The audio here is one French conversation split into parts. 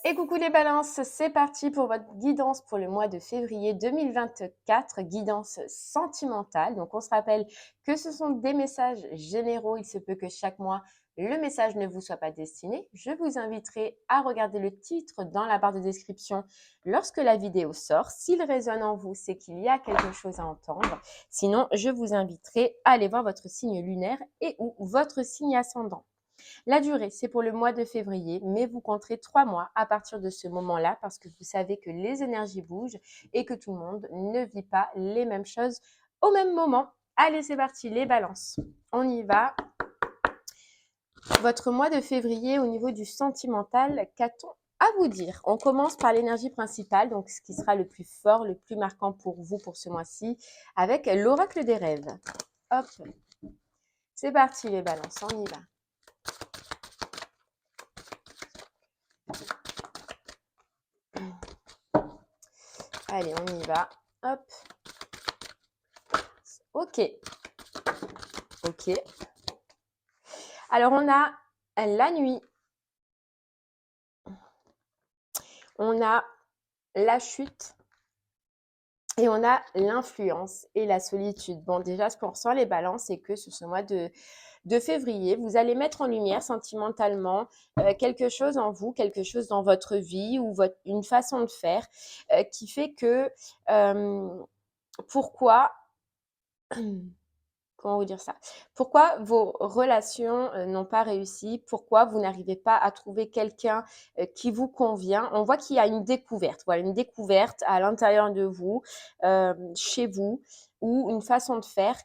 Et coucou les balances, c'est parti pour votre guidance pour le mois de février 2024, guidance sentimentale. Donc on se rappelle que ce sont des messages généraux, il se peut que chaque mois le message ne vous soit pas destiné. Je vous inviterai à regarder le titre dans la barre de description lorsque la vidéo sort. S'il résonne en vous, c'est qu'il y a quelque chose à entendre. Sinon, je vous inviterai à aller voir votre signe lunaire et ou votre signe ascendant. La durée, c'est pour le mois de février, mais vous compterez 3 mois à partir de ce moment-là parce que vous savez que les énergies bougent et que tout le monde ne vit pas les mêmes choses au même moment. Allez, c'est parti, les balances. On y va. Votre mois de février au niveau du sentimental, qu'a-t-on à vous dire? On commence par l'énergie principale, donc ce qui sera le plus fort, le plus marquant pour vous pour ce mois-ci, avec l'oracle des rêves. Hop, c'est parti les balances, on y va. Allez, on y va. Hop. Ok. Ok. Alors, on a la nuit. On a la chute. Et on a l'influence et la solitude. Bon, déjà, ce qu'on ressent les balances, c'est que sur ce mois de février, vous allez mettre en lumière sentimentalement quelque chose en vous, quelque chose dans votre vie ou une façon de faire qui fait que pourquoi comment vous dire ça? Pourquoi vos relations n'ont pas réussi? Pourquoi vous n'arrivez pas à trouver quelqu'un qui vous convient? On voit qu'il y a une découverte, voilà, une découverte à l'intérieur de vous, chez vous, ou une façon de faire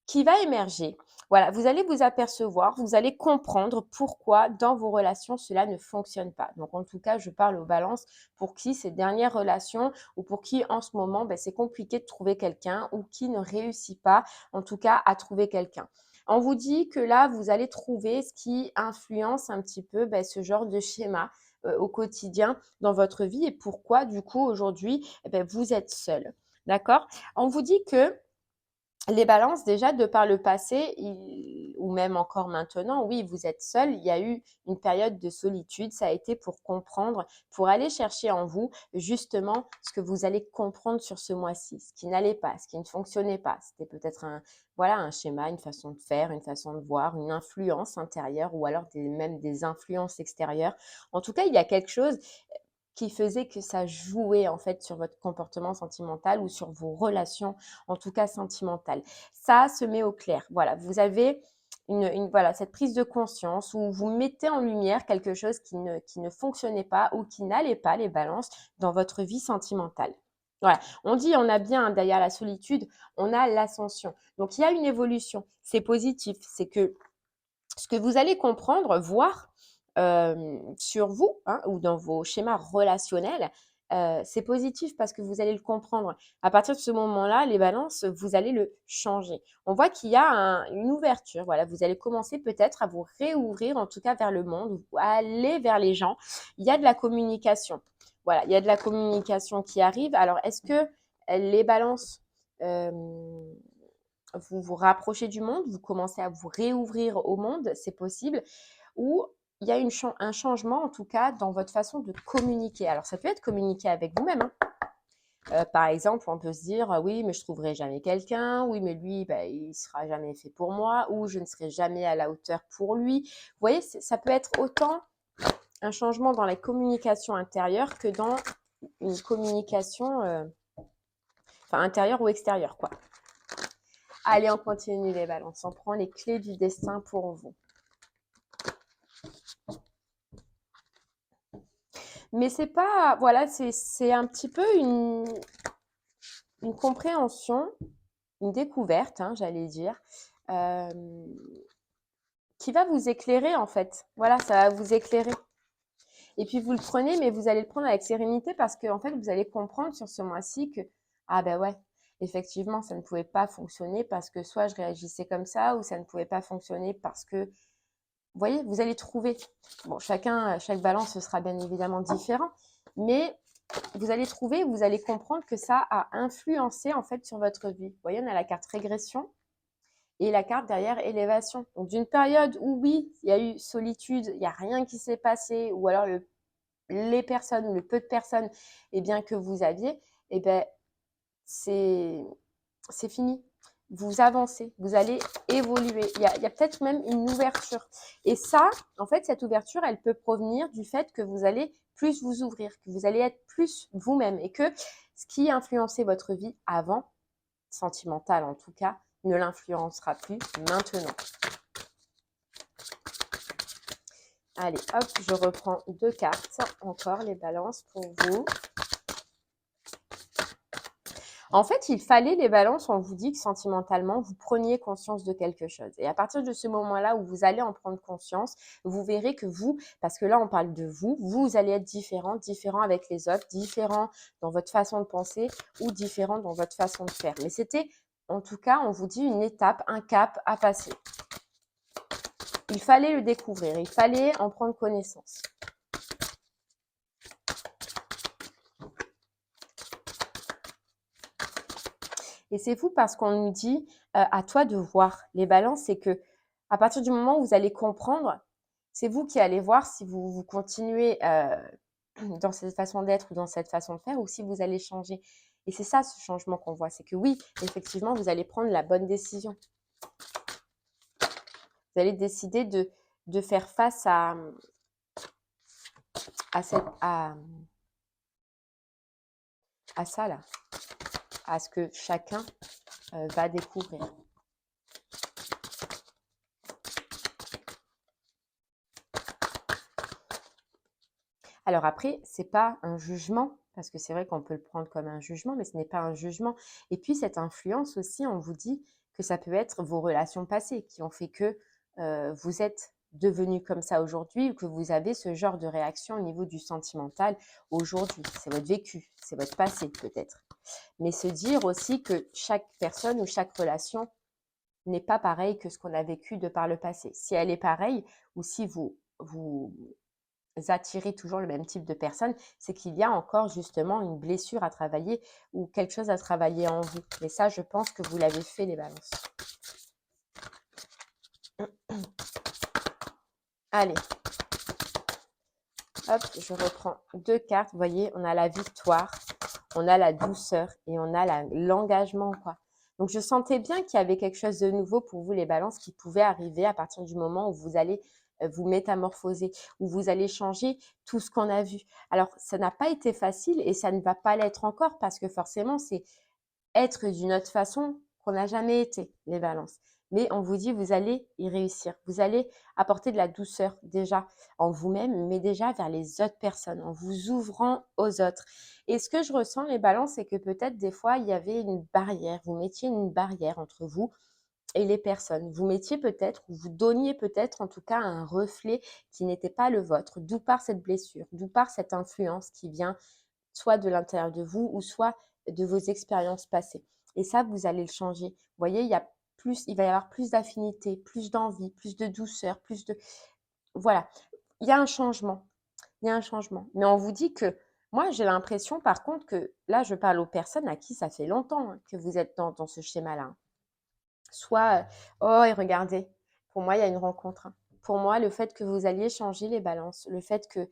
qui va émerger. Voilà, vous allez vous apercevoir, vous allez comprendre pourquoi dans vos relations cela ne fonctionne pas. Donc en tout cas, je parle aux balances pour qui ces dernières relations ou pour qui en ce moment c'est compliqué de trouver quelqu'un ou qui ne réussit pas en tout cas à trouver quelqu'un. On vous dit que là, vous allez trouver ce qui influence un petit peu ce genre de schéma au quotidien dans votre vie et pourquoi du coup aujourd'hui vous êtes seul. D'accord? On vous dit que les balances, déjà, de par le passé, ou même encore maintenant, oui, vous êtes seul. Il y a eu une période de solitude. Ça a été pour comprendre, pour aller chercher en vous justement ce que vous allez comprendre sur ce mois-ci, ce qui n'allait pas, ce qui ne fonctionnait pas. C'était peut-être un schéma, une façon de faire, une façon de voir, une influence intérieure ou alors même des influences extérieures. En tout cas, il y a quelque chose qui faisait que ça jouait en fait sur votre comportement sentimental ou sur vos relations, en tout cas sentimentales. Ça se met au clair. Voilà, vous avez voilà, cette prise de conscience où vous mettez en lumière quelque chose qui ne fonctionnait pas ou qui n'allait pas, les balances, dans votre vie sentimentale. Voilà, on dit, on a bien derrière la solitude, on a l'ascension. Donc il y a une évolution, c'est positif, c'est que ce que vous allez comprendre, voir sur vous ou dans vos schémas relationnels, c'est positif parce que vous allez le comprendre. À partir de ce moment-là, les balances, vous allez le changer. On voit qu'il y a une ouverture. Voilà, vous allez commencer peut-être à vous réouvrir, en tout cas vers le monde, ou à aller vers les gens. Il y a de la communication. Voilà, il y a de la communication qui arrive. Alors, est-ce que les balances euh, vous vous rapprochez du monde, vous commencez à vous réouvrir au monde, c'est possible, ou il y a un changement en tout cas dans votre façon de communiquer. Alors ça peut être communiquer avec vous-même. Par exemple, on peut se dire oui, mais je trouverai jamais quelqu'un, oui, mais lui, il sera jamais fait pour moi, ou je ne serai jamais à la hauteur pour lui. Vous voyez, ça peut être autant un changement dans la communication intérieure que dans une communication intérieure ou extérieure, quoi. Allez, on continue les balances. On prend les clés du destin pour vous. Mais c'est pas, voilà, c'est un petit peu une compréhension, une découverte, j'allais dire, euh, qui va vous éclairer en fait. Voilà, ça va vous éclairer. Et puis vous le prenez, mais vous allez le prendre avec sérénité parce que en fait, vous allez comprendre sur ce mois-ci que ah ben ouais, effectivement, ça ne pouvait pas fonctionner parce que soit je réagissais comme ça, ou ça ne pouvait pas fonctionner parce que vous voyez, vous allez trouver. Bon, chaque balance, ce sera bien évidemment différent, mais vous allez trouver, vous allez comprendre que ça a influencé en fait sur votre vie. Vous voyez, on a la carte régression et la carte derrière élévation. Donc d'une période où oui, il y a eu solitude, il n'y a rien qui s'est passé, ou alors les personnes ou le peu de personnes eh bien, que vous aviez, eh bien, c'est fini. Vous avancez, vous allez évoluer. Il y a peut-être même une ouverture. Et ça, en fait, cette ouverture, elle peut provenir du fait que vous allez plus vous ouvrir, que vous allez être plus vous-même et que ce qui influençait votre vie avant, sentimentale en tout cas, ne l'influencera plus maintenant. Allez, hop, je reprends 2 cartes, encore les balances pour vous. En fait, il fallait les balances, on vous dit que sentimentalement, vous preniez conscience de quelque chose. Et à partir de ce moment-là où vous allez en prendre conscience, vous verrez que vous, parce que là, on parle de vous, vous allez être différent avec les autres, différent dans votre façon de penser ou différent dans votre façon de faire. Mais c'était, en tout cas, on vous dit une étape, un cap à passer. Il fallait le découvrir, il fallait en prendre connaissance. Et c'est fou parce qu'on nous dit à toi de voir. Les balances, c'est que à partir du moment où vous allez comprendre, c'est vous qui allez voir si vous continuez dans cette façon d'être ou dans cette façon de faire ou si vous allez changer. Et c'est ça ce changement qu'on voit. C'est que oui, effectivement, vous allez prendre la bonne décision. Vous allez décider de faire face à ça là, à ce que chacun va découvrir. Alors après, c'est pas un jugement, parce que c'est vrai qu'on peut le prendre comme un jugement, mais ce n'est pas un jugement. Et puis cette influence aussi, on vous dit que ça peut être vos relations passées qui ont fait que vous êtes devenu comme ça aujourd'hui ou que vous avez ce genre de réaction au niveau du sentimental aujourd'hui. C'est votre vécu, c'est votre passé peut-être. Mais se dire aussi que chaque personne ou chaque relation n'est pas pareille que ce qu'on a vécu de par le passé. Si elle est pareille ou si vous attirez toujours le même type de personne, c'est qu'il y a encore justement une blessure à travailler ou quelque chose à travailler en vous. Mais ça, je pense que vous l'avez fait, les balances. Allez. Hop, je reprends 2 cartes. Vous voyez, on a la victoire, on a la douceur et on a l'engagement, quoi. Donc, je sentais bien qu'il y avait quelque chose de nouveau pour vous, les balances, qui pouvait arriver à partir du moment où vous allez vous métamorphoser, où vous allez changer tout ce qu'on a vu. Alors, ça n'a pas été facile et ça ne va pas l'être encore parce que forcément, c'est être d'une autre façon qu'on n'a jamais été, les balances. Mais on vous dit, vous allez y réussir. Vous allez apporter de la douceur déjà en vous-même, mais déjà vers les autres personnes, en vous ouvrant aux autres. Et ce que je ressens, les balances, c'est que peut-être des fois, il y avait une barrière. Vous mettiez une barrière entre vous et les personnes. Vous mettiez peut-être, ou vous donniez peut-être en tout cas un reflet qui n'était pas le vôtre, d'où part cette blessure, d'où part cette influence qui vient soit de l'intérieur de vous ou soit de vos expériences passées. Et ça, vous allez le changer. Vous voyez, il va y avoir plus d'affinité, plus d'envie, plus de douceur, plus de… Voilà, il y a un changement. Il y a un changement. Mais on vous dit que, moi, j'ai l'impression, par contre, que là, je parle aux personnes à qui ça fait longtemps que vous êtes dans ce schéma-là. Soit, oh, et regardez, pour moi, il y a une rencontre. Pour moi, le fait que vous alliez changer les balances, le fait que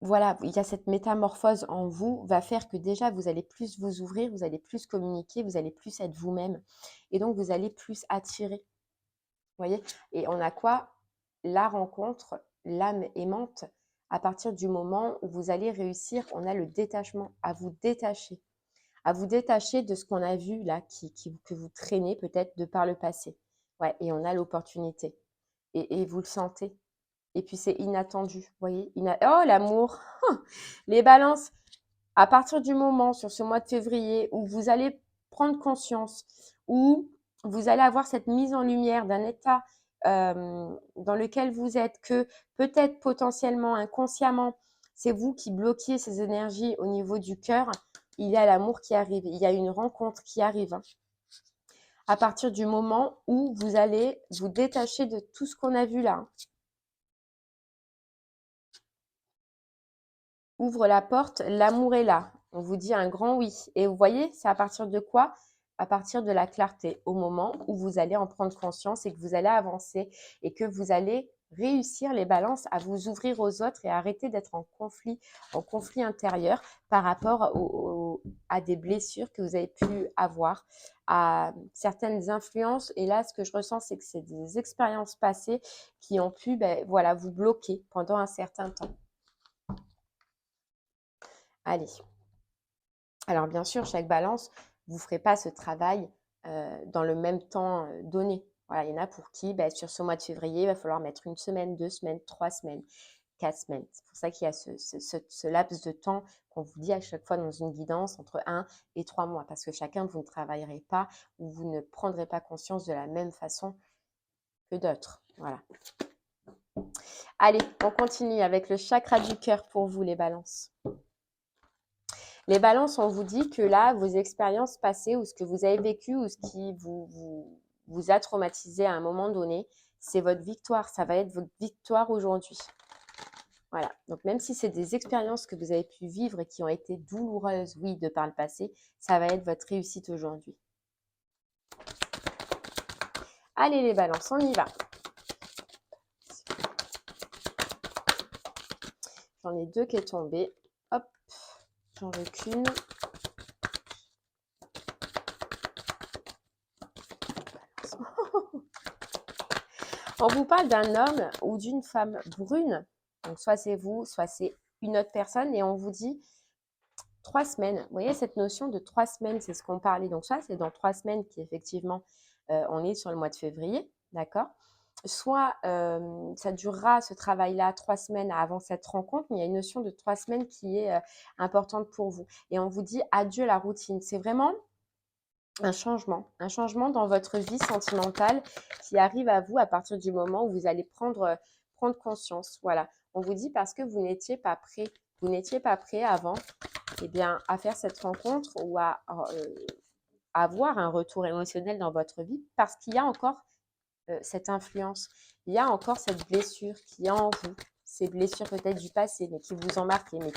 voilà, il y a cette métamorphose en vous, va faire que déjà vous allez plus vous ouvrir, vous allez plus communiquer, vous allez plus être vous-même. Et donc vous allez plus attirer. Vous voyez? Et on a quoi? La rencontre, l'âme aimante, à partir du moment où vous allez réussir, on a le détachement, à vous détacher de ce qu'on a vu là, que vous traînez peut-être de par le passé. Ouais, et on a l'opportunité. Et vous le sentez. Et puis c'est inattendu, vous voyez? Oh, l'amour! Les balances, à partir du moment sur ce mois de février où vous allez prendre conscience, où vous allez avoir cette mise en lumière d'un état dans lequel vous êtes, que peut-être potentiellement, inconsciemment, c'est vous qui bloquiez ces énergies au niveau du cœur, il y a l'amour qui arrive, il y a une rencontre qui arrive. À partir du moment où vous allez vous détacher de tout ce qu'on a vu là. Ouvre la porte, l'amour est là. On vous dit un grand oui. Et vous voyez, c'est à partir de quoi à partir de la clarté, au moment où vous allez en prendre conscience et que vous allez avancer et que vous allez réussir les balances à vous ouvrir aux autres et arrêter d'être en conflit intérieur par rapport à des blessures que vous avez pu avoir, à certaines influences. Et là, ce que je ressens, c'est que c'est des expériences passées qui ont pu voilà, vous bloquer pendant un certain temps. Allez. Alors bien sûr, chaque balance, vous ne ferez pas ce travail dans le même temps donné. Voilà, il y en a pour qui, sur ce mois de février, il va falloir mettre 1 semaine, 2 semaines, 3 semaines, 4 semaines. C'est pour ça qu'il y a ce laps de temps qu'on vous dit à chaque fois dans une guidance entre 1 et 3 mois. Parce que chacun, vous ne travaillerez pas ou vous ne prendrez pas conscience de la même façon que d'autres. Voilà. Allez, on continue avec le chakra du cœur pour vous, les balances. Les balances, on vous dit que là, vos expériences passées ou ce que vous avez vécu ou ce qui vous a traumatisé à un moment donné, c'est votre victoire. Ça va être votre victoire aujourd'hui. Voilà. Donc, même si c'est des expériences que vous avez pu vivre et qui ont été douloureuses, oui, de par le passé, ça va être votre réussite aujourd'hui. Allez, les balances, on y va. J'en ai 2 qui est tombé. Hop, j'en veux qu'une. On vous parle d'un homme ou d'une femme brune. Donc, soit c'est vous, soit c'est une autre personne. Et on vous dit 3 semaines. Vous voyez, cette notion de 3 semaines, c'est ce qu'on parlait. Donc, ça, c'est dans 3 semaines qu'effectivement, on est sur le mois de février. D'accord ? Soit ça durera ce travail-là 3 semaines avant cette rencontre, mais il y a une notion de 3 semaines qui est importante pour vous. Et on vous dit adieu la routine. C'est vraiment un changement dans votre vie sentimentale qui arrive à vous à partir du moment où vous allez prendre conscience. Voilà, on vous dit parce que vous n'étiez pas prêt. Vous n'étiez pas prêt avant à faire cette rencontre ou à avoir un retour émotionnel dans votre vie parce qu'il y a encore cette influence, il y a encore cette blessure qui est en vous, ces blessures peut-être du passé, mais qui vous ont marqué, mais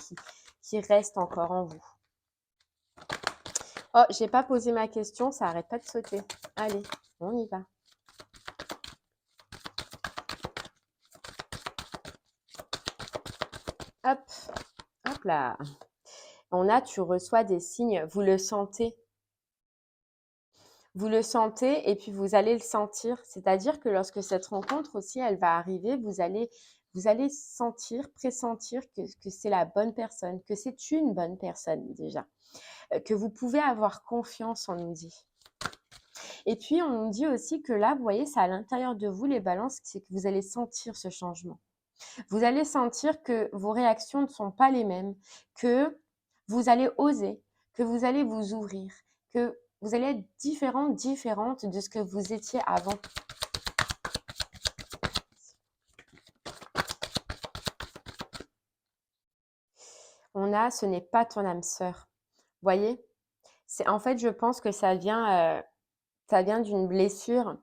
qui restent encore en vous. Oh, j'ai pas posé ma question, ça arrête pas de sauter. Allez, on y va. Hop, hop là. On a, tu reçois des signes, vous le sentez. Vous le sentez et puis vous allez le sentir. C'est-à-dire que lorsque cette rencontre aussi, elle va arriver, vous allez sentir, pressentir que c'est la bonne personne, que c'est une bonne personne déjà, que vous pouvez avoir confiance, on nous dit. Et puis, on nous dit aussi que là, vous voyez, c'est à l'intérieur de vous, les balances, c'est que vous allez sentir ce changement. Vous allez sentir que vos réactions ne sont pas les mêmes, que vous allez oser, que vous allez vous ouvrir, que vous allez être différente de ce que vous étiez avant. On a, ce n'est pas ton âme sœur. Vous voyez, en fait, je pense que ça vient d'une blessure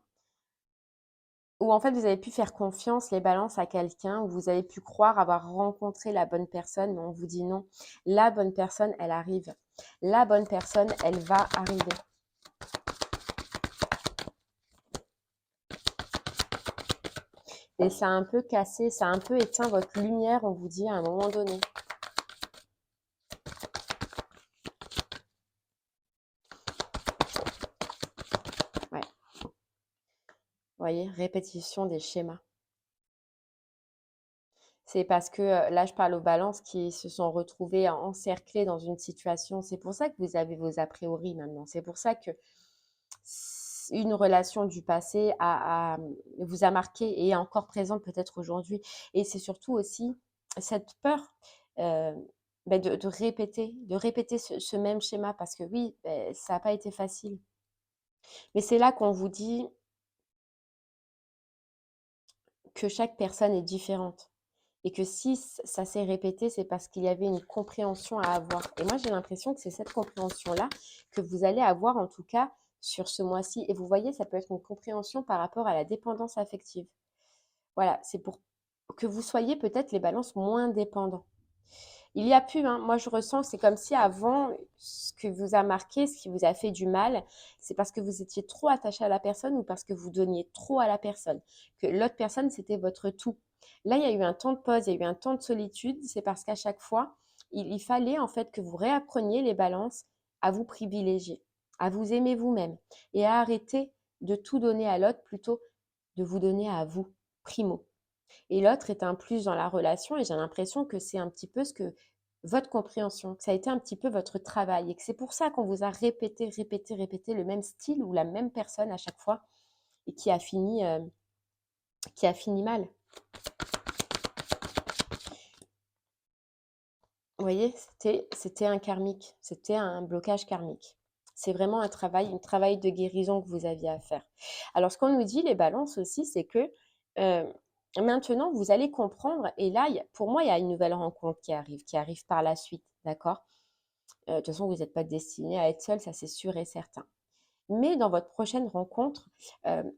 où en fait vous avez pu faire confiance, les balances, à quelqu'un, où vous avez pu croire avoir rencontré la bonne personne, mais on vous dit non. La bonne personne, elle arrive. La bonne personne, elle va arriver. Et ça a un peu cassé, ça a un peu éteint votre lumière, on vous dit, à un moment donné. Ouais. Vous voyez, répétition des schémas. C'est parce que là, je parle aux balances qui se sont retrouvées encerclées dans une situation. C'est pour ça que vous avez vos a priori maintenant. C'est pour ça que une relation du passé vous a marqué et est encore présente peut-être aujourd'hui. Et c'est surtout aussi cette peur de répéter ce même schéma parce que oui, ça n'a pas été facile. Mais c'est là qu'on vous dit que chaque personne est différente. Et que si ça s'est répété, c'est parce qu'il y avait une compréhension à avoir. Et moi, j'ai l'impression que c'est cette compréhension-là que vous allez avoir, en tout cas, sur ce mois-ci. Et vous voyez, ça peut être une compréhension par rapport à la dépendance affective. Voilà, c'est pour que vous soyez peut-être les balances moins dépendants. Il y a plus, hein. Moi, je ressens, c'est comme si avant, ce que vous a marqué, ce qui vous a fait du mal, c'est parce que vous étiez trop attaché à la personne ou parce que vous donniez trop à la personne. Que l'autre personne, c'était votre tout. Là, il y a eu un temps de pause, il y a eu un temps de solitude. C'est parce qu'à chaque fois, il fallait en fait que vous réappreniez les balances à vous privilégier, à vous aimer vous-même et à arrêter de tout donner à l'autre plutôt de vous donner à vous, primo. Et l'autre est un plus dans la relation et j'ai l'impression que c'est un petit peu ce que votre compréhension, que ça a été un petit peu votre travail et que c'est pour ça qu'on vous a répété le même style ou la même personne à chaque fois et qui a fini mal. Vous voyez, c'était un karmique, c'était un blocage karmique. C'est vraiment un travail de guérison que vous aviez à faire. Alors, ce qu'on nous dit, les balances aussi, c'est que euh, maintenant, vous allez comprendre. Et là, pour moi, il y a une nouvelle rencontre qui arrive par la suite, d'accord? De toute façon, vous n'êtes pas destiné à être seul, ça c'est sûr et certain. Mais dans votre prochaine rencontre, euh,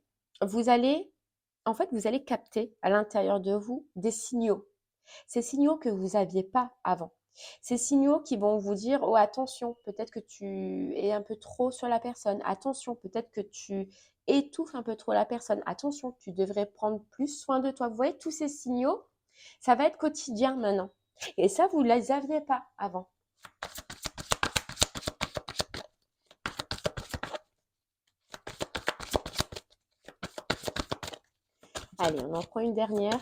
vous allez, en fait, vous allez capter à l'intérieur de vous des signaux. Ces signaux que vous n'aviez pas avant. Ces signaux qui vont vous dire, oh attention, peut-être que tu es un peu trop sur la personne. Attention, peut-être que tu étouffes un peu trop la personne. Attention, tu devrais prendre plus soin de toi. Vous voyez, tous ces signaux, ça va être quotidien maintenant. Et ça, vous ne les aviez pas avant. Allez, on en prend une dernière.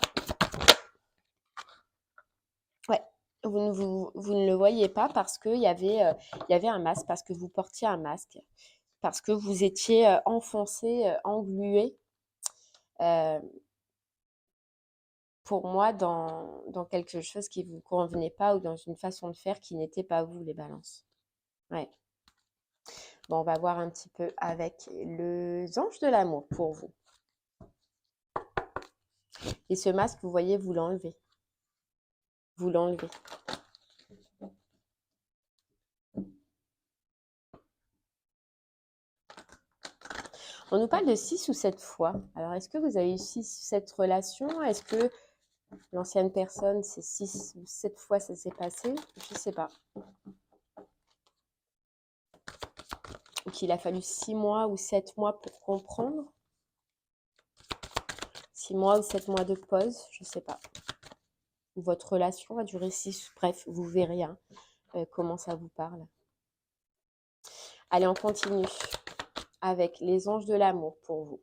Ouais, vous ne le voyez pas parce il y avait un masque, parce que vous portiez un masque, parce que vous étiez enfoncé, englué, euh, pour moi, dans quelque chose qui ne vous convenait pas ou dans une façon de faire qui n'était pas vous, les balances. Ouais. Bon, on va voir un petit peu avec les anges de l'amour pour vous. Et ce masque, vous voyez, vous l'enlevez. Vous l'enlevez. On nous parle de 6 ou 7 fois. Alors, est-ce que vous avez eu 6 ou 7 relations? Est-ce que l'ancienne personne, c'est 6 ou 7 fois ça s'est passé? Je ne sais pas. Ou qu'il a fallu 6 mois ou 7 mois pour comprendre? 6 mois ou 7 mois de pause? Je ne sais pas. Ou votre relation a duré 6. Bref, vous verrez hein, comment ça vous parle. Allez, on continue avec les anges de l'amour pour vous.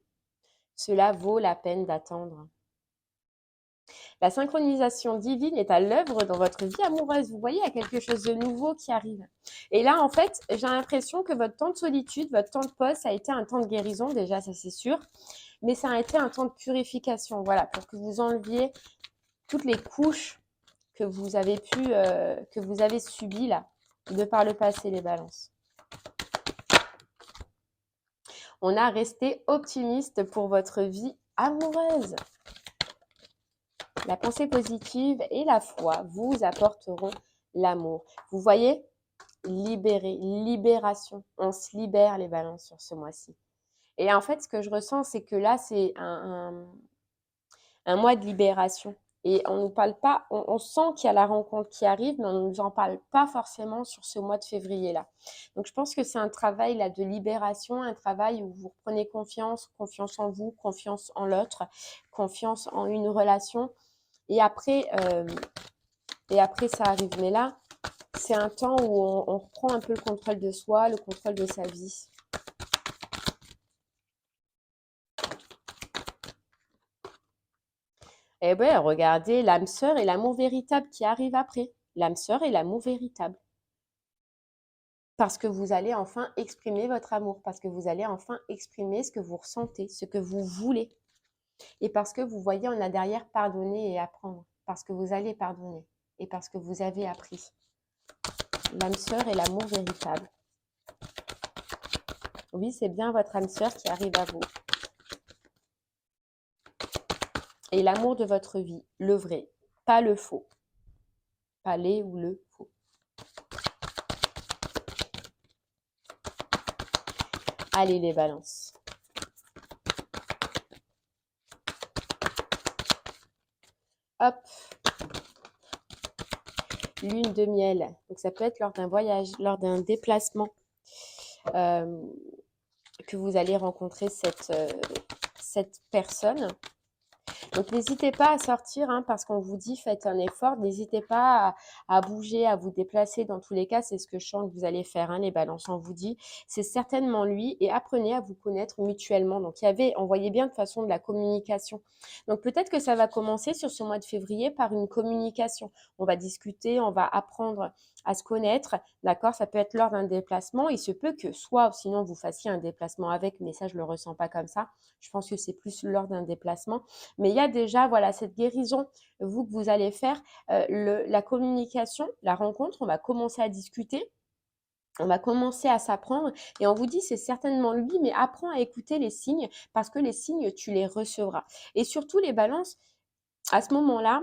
Cela vaut la peine d'attendre. La synchronisation divine est à l'œuvre dans votre vie amoureuse. Vous voyez, il y a quelque chose de nouveau qui arrive. Et là, en fait, j'ai l'impression que votre temps de solitude, votre temps de pause, ça a été un temps de guérison, déjà, ça c'est sûr. Mais ça a été un temps de purification, voilà, pour que vous enleviez toutes les couches que vous avez que vous avez subies là, de par le passé, les balances. On a resté optimiste pour votre vie amoureuse. La pensée positive et la foi vous apporteront l'amour. Vous voyez, libération. On se libère les balances sur ce mois-ci. Et en fait, ce que je ressens, c'est que là, c'est un mois de libération. Et on nous parle pas, on sent qu'il y a la rencontre qui arrive, mais on ne nous en parle pas forcément sur ce mois de février-là. Donc je pense que c'est un travail là de libération, un travail où vous reprenez confiance, confiance en vous, confiance en l'autre, confiance en une relation. Et après, ça arrive. Mais là, c'est un temps où on reprend un peu le contrôle de soi, le contrôle de sa vie. Eh bien, regardez, l'âme sœur et l'amour véritable qui arrive après. L'âme sœur et l'amour véritable. Parce que vous allez enfin exprimer votre amour, parce que vous allez enfin exprimer ce que vous ressentez, ce que vous voulez. Et parce que vous voyez, on a derrière pardonner et apprendre. Parce que vous allez pardonner et parce que vous avez appris. L'âme sœur et l'amour véritable. Oui, c'est bien votre âme sœur qui arrive à vous. Et l'amour de votre vie, le vrai, pas le faux. Pas les ou le faux. Allez les balances. Hop. lune de miel. Donc, ça peut être lors d'un voyage, lors d'un déplacement que vous allez rencontrer cette personne. Donc, n'hésitez pas à sortir parce qu'on vous dit faites un effort. N'hésitez pas à bouger, à vous déplacer. Dans tous les cas, c'est ce que je sens que vous allez faire, les balances. On vous dit, c'est certainement lui et apprenez à vous connaître mutuellement. Donc, on voyait bien de façon de la communication. Donc, peut-être que ça va commencer sur ce mois de février par une communication. On va discuter, on va apprendre à se connaître, d'accord? Ça peut être lors d'un déplacement. Il se peut que soit, sinon, vous fassiez un déplacement avec, mais ça, je ne le ressens pas comme ça. Je pense que c'est plus lors d'un déplacement. Mais il y a déjà, voilà, cette guérison, vous, que vous allez faire, la communication, la rencontre, on va commencer à discuter. On va commencer à s'apprendre et on vous dit c'est certainement lui, mais apprends à écouter les signes parce que les signes, tu les recevras. Et surtout les balances, à ce moment-là,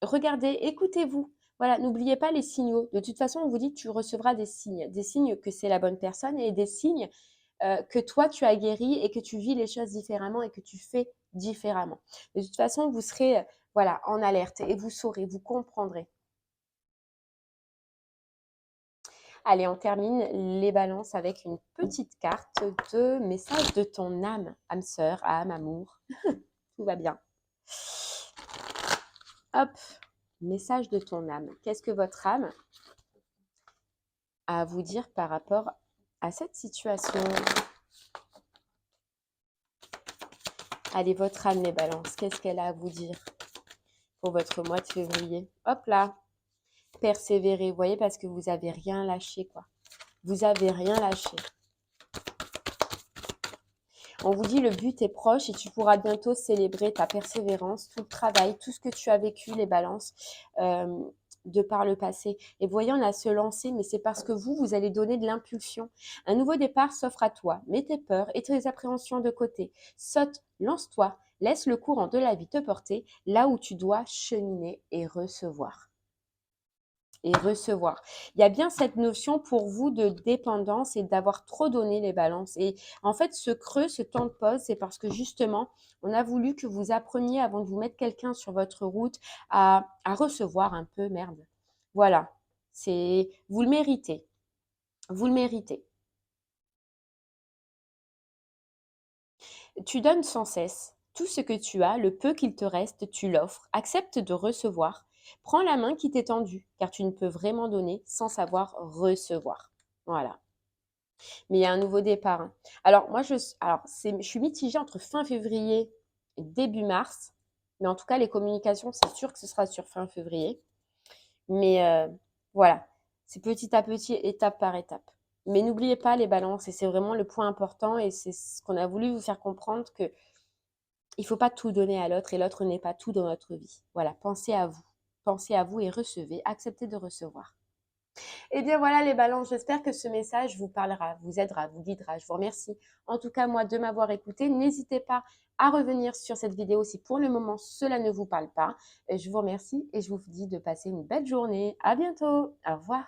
regardez, écoutez-vous. Voilà, n'oubliez pas les signaux. De toute façon, on vous dit que tu recevras des signes que c'est la bonne personne et des signes que toi, tu as guéri et que tu vis les choses différemment et que tu fais différemment. De toute façon, vous serez voilà, en alerte et vous saurez, vous comprendrez. Allez, on termine les balances avec une petite carte de message de ton âme sœur, âme, amour. Tout va bien. Hop, message de ton âme. Qu'est-ce que votre âme a à vous dire par rapport à cette situation? Allez, votre âme, les balances, qu'est-ce qu'elle a à vous dire pour votre mois de février? Hop là, persévérer, vous voyez, parce que vous n'avez rien lâché, quoi. Vous n'avez rien lâché. On vous dit le but est proche et tu pourras bientôt célébrer ta persévérance, tout le travail, tout ce que tu as vécu, les balances, de par le passé. Et voyez, on a se lancer, mais c'est parce que vous allez donner de l'impulsion. Un nouveau départ s'offre à toi. Mets tes peurs et tes appréhensions de côté. Saute, lance-toi, laisse le courant de la vie te porter là où tu dois cheminer et recevoir. Et recevoir. Il y a bien cette notion pour vous de dépendance et d'avoir trop donné les balances. Et en fait, ce creux, ce temps de pause, c'est parce que justement, on a voulu que vous appreniez avant de vous mettre quelqu'un sur votre route à recevoir un peu, merde. Voilà, vous le méritez. Vous le méritez. Tu donnes sans cesse. Tout ce que tu as, le peu qu'il te reste, tu l'offres. Accepte de recevoir. Prends la main qui t'est tendue, car tu ne peux vraiment donner sans savoir recevoir. Voilà. Mais il y a un nouveau départ. Alors, moi, je suis mitigée entre fin février et début mars. Mais en tout cas, les communications, c'est sûr que ce sera sur fin février. Mais voilà, c'est petit à petit, étape par étape. Mais n'oubliez pas les balances, et c'est vraiment le point important, et c'est ce qu'on a voulu vous faire comprendre, que il ne faut pas tout donner à l'autre, et l'autre n'est pas tout dans notre vie. Voilà, pensez à vous. Pensez à vous et recevez, acceptez de recevoir. Eh bien voilà les balances, j'espère que ce message vous parlera, vous aidera, vous guidera. Je vous remercie en tout cas moi de m'avoir écouté. N'hésitez pas à revenir sur cette vidéo si pour le moment cela ne vous parle pas. Je vous remercie et je vous dis de passer une belle journée. À bientôt. Au revoir.